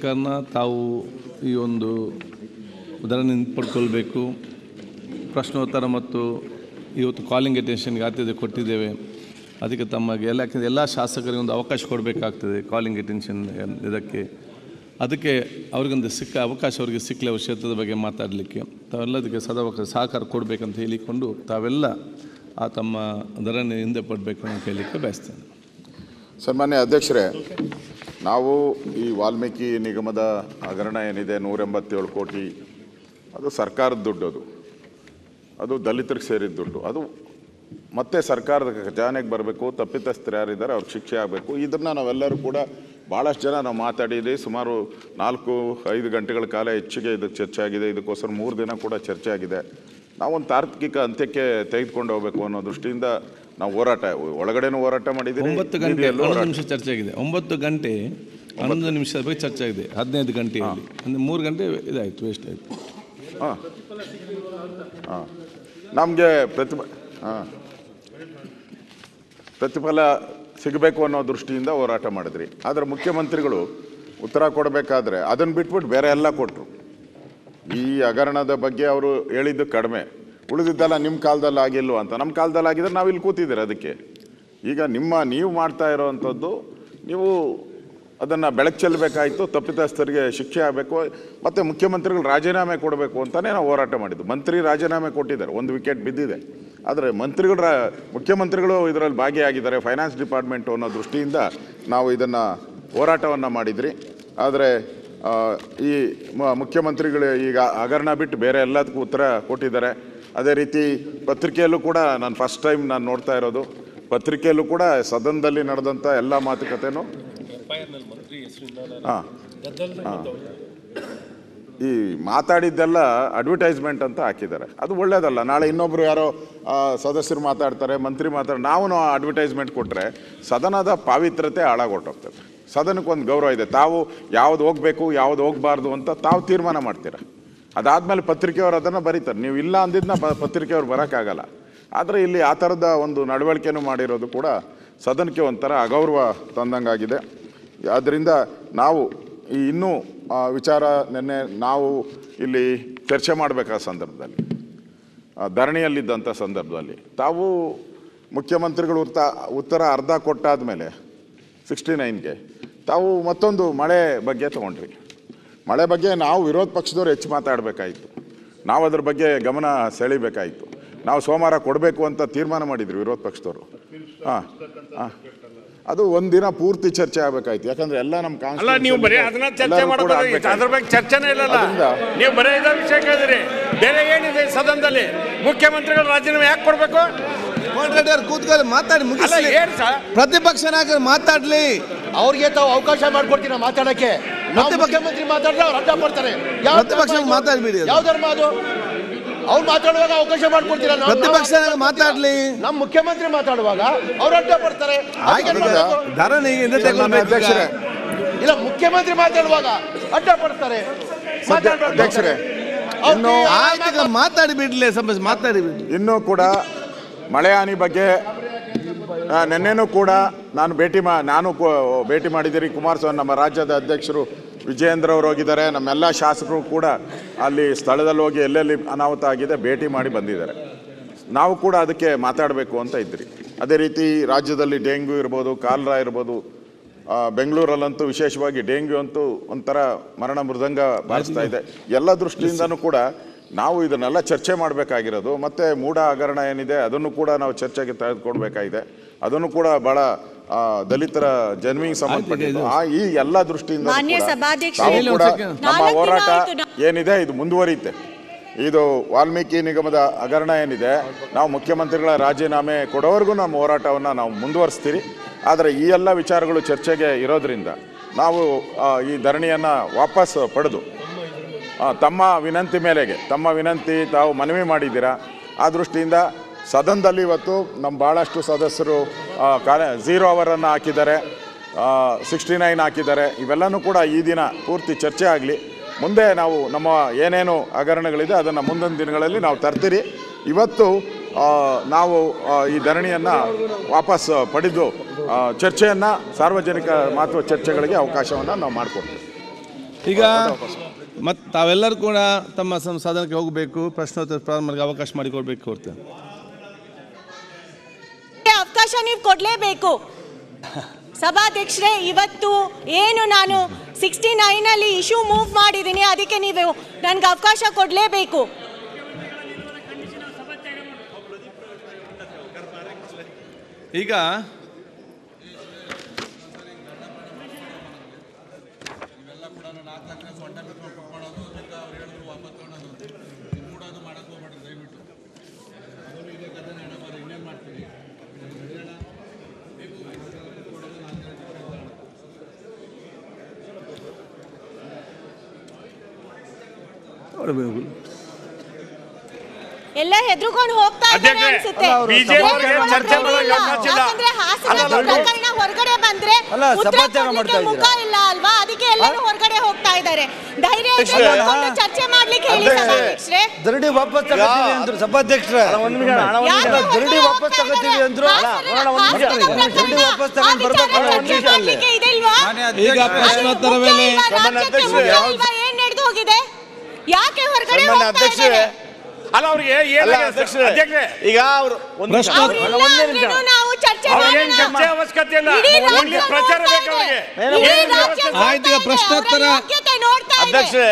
ಕಾರಣ ತಾವು ಈ ಒಂದು ಉದಾಹರಣೆ ಪಡ್ಕೊಳ್ಬೇಕು. ಪ್ರಶ್ನೋತ್ತರ ಮತ್ತು ಇವತ್ತು ಕಾಲಿಂಗ್ ಅಟೆನ್ಷನ್ಗೆ ಆದ್ಯತೆ ಕೊಟ್ಟಿದ್ದೇವೆ. ಅದಕ್ಕೆ ತಮಗೆ ಎಲ್ಲ ಶಾಸಕರಿಗೆ ಒಂದು ಅವಕಾಶ ಕೊಡಬೇಕಾಗ್ತದೆ ಕಾಲಿಂಗ್ ಅಟೆನ್ಷನ್ ಇದಕ್ಕೆ. ಅದಕ್ಕೆ ಅವ್ರಿಗೊಂದು ಅವಕಾಶ ಅವರಿಗೆ ಸಿಕ್ಕಲಿ ಅವ್ರ ಕ್ಷೇತ್ರದ ಬಗ್ಗೆ ಮಾತಾಡಲಿಕ್ಕೆ ತಾವೆಲ್ಲದಕ್ಕೆ ಸಹಕಾರ ಕೊಡಬೇಕಂತ ಹೇಳಿಕೊಂಡು ತಾವೆಲ್ಲ ತಮ್ಮ ಧರಣಿ ಹಿಂದೆ ಪಡಬೇಕು ಅಂತ ಹೇಳಲಿಕ್ಕೆ ಬಯಸ್ತೇನೆ. ಸನ್ಮಾನ್ಯ ಅಧ್ಯಕ್ಷರೇ, ನಾವು ಈ ವಾಲ್ಮೀಕಿ ನಿಗಮದ ಹಗರಣ ಏನಿದೆ 187 ಕೋಟಿ, ಅದು ಸರ್ಕಾರದ ದುಡ್ಡು, ಅದು ದಲಿತರಿಗೆ ಸೇರಿದ ದುಡ್ಡು, ಅದು ಮತ್ತೆ ಸರ್ಕಾರದ ಖಜಾನೆಗೆ ಬರಬೇಕು. ತಪ್ಪಿತಸ್ಥರು ಯಾರಿದ್ದಾರೆ ಅವ್ರಿಗೆ ಶಿಕ್ಷೆ ಆಗಬೇಕು. ಇದನ್ನು ನಾವೆಲ್ಲರೂ ಕೂಡ ಭಾಳಷ್ಟು ಜನ ನಾವು ಮಾತಾಡಿದ್ವಿ. ಸುಮಾರು 4-5 ಗಂಟೆಗಳ ಕಾಲ ಹೆಚ್ಚಿಗೆ ಇದಕ್ಕೆ ಚರ್ಚೆ ಆಗಿದೆ. ಇದಕ್ಕೋಸ್ಕರ 3 ದಿನ ಕೂಡ ಚರ್ಚೆ ಆಗಿದೆ. ನಾವೊಂದು ತಾರ್ಕಿಕ ಅಂತ್ಯಕ್ಕೆ ತೆಗೆದುಕೊಂಡು ಹೋಗಬೇಕು ಅನ್ನೋ ದೃಷ್ಟಿಯಿಂದ ನಾವು ಒಳಗಡೆನೂ ಹೋರಾಟ ಮಾಡಿದ್ದೀವಿ. 9 ಗಂಟೆ 11 ನಿಮಿಷ ಚರ್ಚೆ ಆಗಿದೆ. 9 ಗಂಟೆ 11 ನಿಮಿಷದ ಬಗ್ಗೆ ಚರ್ಚೆ ಆಗಿದೆ. 15 ಗಂಟೆಯಲ್ಲಿ ಅಂದರೆ 3 ಗಂಟೆ ಇದಾಯಿತು, ವೇಸ್ಟ್ ಆಯಿತು. ನಮಗೆ ಪ್ರತಿಫಲ ಸಿಗಬೇಕು ಅನ್ನೋ ದೃಷ್ಟಿಯಿಂದ ಹೋರಾಟ ಮಾಡಿದ್ರಿ. ಆದರೆ ಮುಖ್ಯಮಂತ್ರಿಗಳು ಉತ್ತರ ಕೊಡಬೇಕಾದ್ರೆ ಅದನ್ನು ಬಿಟ್ಬಿಟ್ಟು ಬೇರೆ ಎಲ್ಲ ಕೊಟ್ಟರು. ಈ ಹಗರಣದ ಬಗ್ಗೆ ಅವರು ಹೇಳಿದ್ದು ಕಡಿಮೆ, ಉಳಿದಿದ್ದೆಲ್ಲ ನಿಮ್ಮ ಕಾಲದಲ್ಲಿ ಆಗಿಲ್ವ ಅಂತ. ನಮ್ಮ ಕಾಲದಲ್ಲಿ ಆಗಿದ್ರೆ ನಾವು ಇಲ್ಲಿ ಕೂತಿದ್ದೀರ. ಅದಕ್ಕೆ ಈಗ ನೀವು ಮಾಡ್ತಾ ಇರೋವಂಥದ್ದು, ನೀವು ಅದನ್ನು ಬೆಳಕು ಚೆಲ್ಲಬೇಕಾಯಿತು. ತಪ್ಪಿತಸ್ಥರಿಗೆ ಶಿಕ್ಷೆ ಆಗಬೇಕು ಮತ್ತು ಮುಖ್ಯಮಂತ್ರಿಗಳು ರಾಜೀನಾಮೆ ಕೊಡಬೇಕು ಅಂತಲೇ ನಾವು ಹೋರಾಟ ಮಾಡಿದ್ದು. ಮಂತ್ರಿ ರಾಜೀನಾಮೆ ಕೊಟ್ಟಿದ್ದಾರೆ, 1 ವಿಕೆಟ್ ಬಿದ್ದಿದೆ. ಆದರೆ ಮುಖ್ಯಮಂತ್ರಿಗಳು ಇದರಲ್ಲಿ ಭಾಗಿಯಾಗಿದ್ದಾರೆ, ಫೈನಾನ್ಸ್ ಡಿಪಾರ್ಟ್ಮೆಂಟು ಅನ್ನೋ ದೃಷ್ಟಿಯಿಂದ ನಾವು ಇದನ್ನು ಹೋರಾಟವನ್ನು ಮಾಡಿದ್ರಿ. ಆದರೆ ಈ ಮುಖ್ಯಮಂತ್ರಿಗಳು ಈಗ ಹಗರಣ ಬಿಟ್ಟು ಬೇರೆ ಎಲ್ಲದಕ್ಕೂ ಉತ್ತರ ಕೊಟ್ಟಿದ್ದಾರೆ. ಅದೇ ರೀತಿ ಪತ್ರಿಕೆಯಲ್ಲೂ ಕೂಡ ನಾನು ಫಸ್ಟ್ ಟೈಮ್ ನೋಡ್ತಾ ಇರೋದು, ಪತ್ರಿಕೆಯಲ್ಲೂ ಕೂಡ ಸದನದಲ್ಲಿ ನಡೆದಂಥ ಎಲ್ಲ ಮಾತುಕತೆನೂ ಈ ಮಾತಾಡಿದ್ದೆಲ್ಲ ಅಡ್ವರ್ಟೈಸ್ಮೆಂಟ್ ಅಂತ ಹಾಕಿದ್ದಾರೆ. ಅದು ಒಳ್ಳೇದಲ್ಲ. ನಾಳೆ ಇನ್ನೊಬ್ರು ಯಾರೋ ಸದಸ್ಯರು ಮಾತಾಡ್ತಾರೆ, ಮಂತ್ರಿ ನಾವು ಅಡ್ವರ್ಟೈಸ್ಮೆಂಟ್ ಕೊಟ್ಟರೆ ಸದನದ ಪಾವಿತ್ರ್ಯತೆ ಹಾಳಾಗೊಟ್ಟೋಗ್ತದೆ. ಸದನಕ್ಕೊಂದು ಗೌರವ ಇದೆ. ತಾವು ಯಾವ್ದು ಹೋಗಬೇಕು ಯಾವ್ದು ಹೋಗಬಾರ್ದು ಅಂತ ತಾವು ತೀರ್ಮಾನ ಮಾಡ್ತೀರ. ಅದಾದಮೇಲೆ ಪತ್ರಿಕೆಯವರು ಅದನ್ನು ಬರೀತಾರೆ. ನೀವು ಇಲ್ಲ ಅಂದಿದ್ದನ್ನ ಪತ್ರಿಕೆಯವ್ರು ಬರೋಕ್ಕಾಗಲ್ಲ. ಆದರೆ ಇಲ್ಲಿ ಆ ಥರದ ಒಂದು ನಡವಳಿಕೆನೂ ಮಾಡಿರೋದು ಕೂಡ ಸದನಕ್ಕೆ ಒಂಥರ ಅಗೌರವ ತಂದಂಗಾಗಿದೆ. ಆದ್ದರಿಂದ ನಾವು ಈ ಇನ್ನೂ ವಿಚಾರ ನಿನ್ನೆ ನಾವು ಇಲ್ಲಿ ಚರ್ಚೆ ಮಾಡಬೇಕಾದ ಸಂದರ್ಭದಲ್ಲಿ, ಧರಣಿಯಲ್ಲಿದ್ದಂಥ ಸಂದರ್ಭದಲ್ಲಿ ತಾವು ಮುಖ್ಯಮಂತ್ರಿಗಳು ಉತ್ತರ ಅರ್ಧ ಕೊಟ್ಟಾದ ಮೇಲೆ 69ಗೆ ತಾವು ಮತ್ತೊಂದು ಮಳೆ ಬಗ್ಗೆ ತೊಗೊಂಡ್ರಿ. ಮಳೆ ಬಗ್ಗೆ ನಾವು ವಿರೋಧ ಪಕ್ಷದವ್ರು ಹೆಚ್ಚು ಮಾತಾಡಬೇಕಾಯಿತು. ನಾವು ಅದ್ರ ಬಗ್ಗೆ ಗಮನ ಸೆಳೀಬೇಕಾಯಿತು. ನಾವು ಸೋಮವಾರ ಕೊಡಬೇಕು ಅಂತ ತೀರ್ಮಾನ ಮಾಡಿದ್ರಿ ವಿರೋಧ ಪಕ್ಷದವರು. ಅದು ಒಂದಿನ ಪೂರ್ತಿ ಚರ್ಚೆ ಆಗಬೇಕಾಯ್ತು. ಯಾಕಂದ್ರೆ ಎಲ್ಲ ನಮ್ಮ ನೀವು ಬರೀ ಅದನ್ನ ಚರ್ಚೆ ಮಾಡೋದು, ಅದ್ರ ಬಗ್ಗೆ ಚರ್ಚೆನೇ ಇಲ್ಲಲ್ಲ. ನೀವು ಬರೀ ಇದೇ ವಿಷಯ ಕೇಳಿದ್ರಿ, ಬೇರೆ ಏನಿದೆ ಸದನದಲ್ಲಿ? ಮುಖ್ಯಮಂತ್ರಿಗಳು ರಾಜೀನಾಮೆ ಯಾಕೆ ಕೊಡ್ಬೇಕು? ಕೂತ್ಕೊಳ್ಳಿ, ಮಾತಾಡಿ ಮುಗಿಸಿ. ಪ್ರತಿಪಕ್ಷ ನಾಯಕರು ಮಾತಾಡ್ಲಿ, ಅವ್ರಿಗೆ ತಾವು ಅವಕಾಶ ಮಾಡ್ಕೊಡ್ತೀರ ಮಾತಾಡಕ್ಕೆ. ಮುಖ್ಯಮಂತ್ರಿ ಮಾತಾಡಿದ್ರೆ ಅವ್ರು ಅಡ್ಡ ಬರ್ತಾರೆ. ಪ್ರತಿಪಕ್ಷ ಮಾತಾಡ್ಬಿಡಿ. ಯಾವ ಧರ್ಮ ಅದು? ಅವ್ರು ಮಾತಾಡುವಾಗ ಅವಕಾಶ ಮಾಡ್ಕೊಡ್ತೀರ? ಪ್ರತಿಪಕ್ಷ ಮಾತಾಡ್ಲಿ. ನಮ್ಮ ಮುಖ್ಯಮಂತ್ರಿ ಮಾತಾಡುವಾಗ ಅವ್ರು ಅಡ್ಡ ಬರ್ತಾರೆ. ಇಲ್ಲ, ಮುಖ್ಯಮಂತ್ರಿ ಮಾತಾಡುವಾಗ ಅಡ್ಡ ಬರ್ತಾರೆ. ಅಧ್ಯಕ್ಷರೇ, ಮಾತಾಡಿ ಬಿಡ್ಲಿ, ಮಾತಾಡಿ ಬಿಡ್ಲಿ. ಇನ್ನೂ ಕೂಡ ಮಳೆ ಹಾನಿ ಬಗ್ಗೆ ನಿನ್ನೆನೂ ಕೂಡ ನಾನು ಭೇಟಿ ಮಾಡಿದ್ದೀರಿ. ಕುಮಾರಸ್ವಾಮಿ ನಮ್ಮ ರಾಜ್ಯದ ಅಧ್ಯಕ್ಷರು ವಿಜಯೇಂದ್ರ ಅವರು ಹೋಗಿದ್ದಾರೆ. ನಮ್ಮೆಲ್ಲ ಶಾಸಕರು ಕೂಡ ಅಲ್ಲಿ ಸ್ಥಳದಲ್ಲಿ ಹೋಗಿ ಎಲ್ಲೆಲ್ಲಿ ಅನಾಹುತ ಆಗಿದೆ ಭೇಟಿ ಮಾಡಿ ಬಂದಿದ್ದಾರೆ. ನಾವು ಕೂಡ ಅದಕ್ಕೆ ಮಾತಾಡಬೇಕು ಅಂತ ಇದ್ರಿ. ಅದೇ ರೀತಿ ರಾಜ್ಯದಲ್ಲಿ ಡೆಂಗ್ಯೂ ಇರ್ಬೋದು, ಕಾಲರಾ ಇರ್ಬೋದು, ಬೆಂಗಳೂರಲ್ಲಂತೂ ವಿಶೇಷವಾಗಿ ಡೆಂಗ್ಯೂ ಅಂತೂ ಒಂಥರ ಮರಣ ಮೃದಂಗ ಬಾರಿಸ್ತಾ ಇದೆ. ಎಲ್ಲ ದೃಷ್ಟಿಯಿಂದನೂ ಕೂಡ ನಾವು ಇದನ್ನೆಲ್ಲ ಚರ್ಚೆ ಮಾಡಬೇಕಾಗಿರೋದು. ಮತ್ತು ಮೂಢ ಹಗರಣ ಏನಿದೆ ಅದನ್ನು ಕೂಡ ನಾವು ಚರ್ಚೆಗೆ ತೆಗೆದುಕೊಳ್ಬೇಕಾಗಿದೆ. ಅದನ್ನು ಕೂಡ ಭಾಳ ದಲಿತರ ಜನ್ಮಿಗೆ ಸಂಬಂಧಪಟ್ಟಿದ್ದು. ಈ ಎಲ್ಲ ದೃಷ್ಟಿಯಿಂದ ಕೂಡ ನಮ್ಮ ಹೋರಾಟ ಏನಿದೆ ಇದು ಮುಂದುವರಿಯುತ್ತೆ. ಇದು ವಾಲ್ಮೀಕಿ ನಿಗಮದ ಹಗರಣ ಏನಿದೆ, ನಾವು ಮುಖ್ಯಮಂತ್ರಿಗಳ ರಾಜೀನಾಮೆ ಕೊಡೋವರೆಗೂ ನಮ್ಮ ಹೋರಾಟವನ್ನು ನಾವು ಮುಂದುವರಿಸ್ತೀರಿ. ಆದರೆ ಈ ಎಲ್ಲ ವಿಚಾರಗಳು ಚರ್ಚೆಗೆ ಇರೋದ್ರಿಂದ ನಾವು ಈ ಧರಣಿಯನ್ನು ವಾಪಸ್ ಪಡೆದು ತಮ್ಮ ವಿನಂತಿ ಮೇಲೆಗೆ, ತಮ್ಮ ವಿನಂತಿ ತಾವು ಮನವಿ ಮಾಡಿದ್ದೀರಾ, ಆ ದೃಷ್ಟಿಯಿಂದ ಸದನದಲ್ಲಿ ಇವತ್ತು ನಮ್ಮ ಭಾಳಷ್ಟು ಸದಸ್ಯರು 0 ಅವರನ್ನು ಹಾಕಿದ್ದಾರೆ, 69 ಹಾಕಿದ್ದಾರೆ. ಇವೆಲ್ಲನೂ ಕೂಡ ಈ ದಿನ ಪೂರ್ತಿ ಚರ್ಚೆ ಆಗಲಿ. ಮುಂದೆ ನಾವು ನಮ್ಮ ಏನೇನು ಹಗರಣಗಳಿದೆ ಅದನ್ನು ಮುಂದಿನ ದಿನಗಳಲ್ಲಿ ನಾವು ತರ್ತೀರಿ. ಇವತ್ತು ನಾವು ಈ ಧರಣಿಯನ್ನು ವಾಪಸ್ ಪಡೆದು ಚರ್ಚೆಯನ್ನು, ಸಾರ್ವಜನಿಕ ಮಹತ್ವ ಚರ್ಚೆಗಳಿಗೆ ಅವಕಾಶವನ್ನು ನಾವು ಮಾಡಿಕೊಡ್ತೀವಿ. ಈಗ ಮತ್ತು ತಾವೆಲ್ಲರೂ ಕೂಡ ತಮ್ಮ ಸಾಧನಕ್ಕೆ ಹೋಗಬೇಕು, ಪ್ರಶ್ನೋತ್ತರ ಪ್ರಾರಂಭ ಮಾಡಲಿಕ್ಕೆ ಅವಕಾಶ ಮಾಡಿಕೊಡ್ಬೇಕು ಕೊಡ್ತೇನೆ. ಅವಕಾಶ ನೀವು ಕೊಡಲೇಬೇಕು ಸಭಾಧ್ಯಕ್ಷರೇ. ಇವತ್ತು ಏನು ನಾನು 69 ಇಶ್ಯೂ ಮೂವ್ ಮಾಡಿದ್ದೀನಿ, ಅದಕ್ಕೆ ನೀವು ನನಗೆ ಅವಕಾಶ ಕೊಡಲೇಬೇಕು. ಈಗ ಎಲ್ಲ ಹೆದರ್ಕೊಂಡು ಹೋಗ್ತಾ ಇದ್ದಾರೆ ಅನ್ಸುತ್ತೆ. ಯಾಕಂದ್ರೆ ಹಾಸನ ಪ್ರಕರಣ ಹೊರಗಡೆ ಬಂದ್ರೆ ಉತ್ತರ ಕೊಡ್ಲಿಕ್ಕೆ ಮುಖ ಇಲ್ಲ ಅಲ್ವಾ, ಅದಕ್ಕೆ ಎಲ್ಲರೂ ಹೊರಗಡೆ ಹೋಗ್ತಾ ಇದ್ದಾರೆ. ಧೈರ್ಯ ಇಟ್ಕೊಂಡು ಚರ್ಚೆ ಮಾಡ್ಲಿಕ್ಕೆ ಹೇಳಿ ಸಭಾಧ್ಯಕ್ಷರೇ. ದರಡಿ ವಾಪಸ್ ತಗೋತೀವಿ ಅಂದ್ರು ಸಭಾಧ್ಯಕ್ಷರೇ. ದರಡಿ ವಾಪಸ್ ತಗೋತೀವಿ ಅಂದ್ರು. ದರಡಿ ವಾಪಸ್ ತಗೊಂಡು ಬರ್ಬೇಕು. ಈಗ ಪ್ರಶ್ನೋತ್ತರ ವೇಳೆ ಏನ್ ನಡೆದು ಹೋಗಿದೆ, ಯಾಕೆ ಹೊರಗಡೆ ಹೋಗ್ತಾ ಇದ್ದಾರೆ? ಅಲ್ಲ ಅವ್ರಿಗೆ ಈಗ ಅವರು ನಾವು ಚರ್ಚೆ ಅವಶ್ಯಕತೆ ಇಲ್ಲ, ಪ್ರಚಾರ ಬೇಕು ಅವ್ರಿಗೆ. ಆಯ್ತು, ಈಗ ಪ್ರಶ್ನೋತ್ತರ ನೋಡ್ತಾ ಇದ್ದಾರೆ.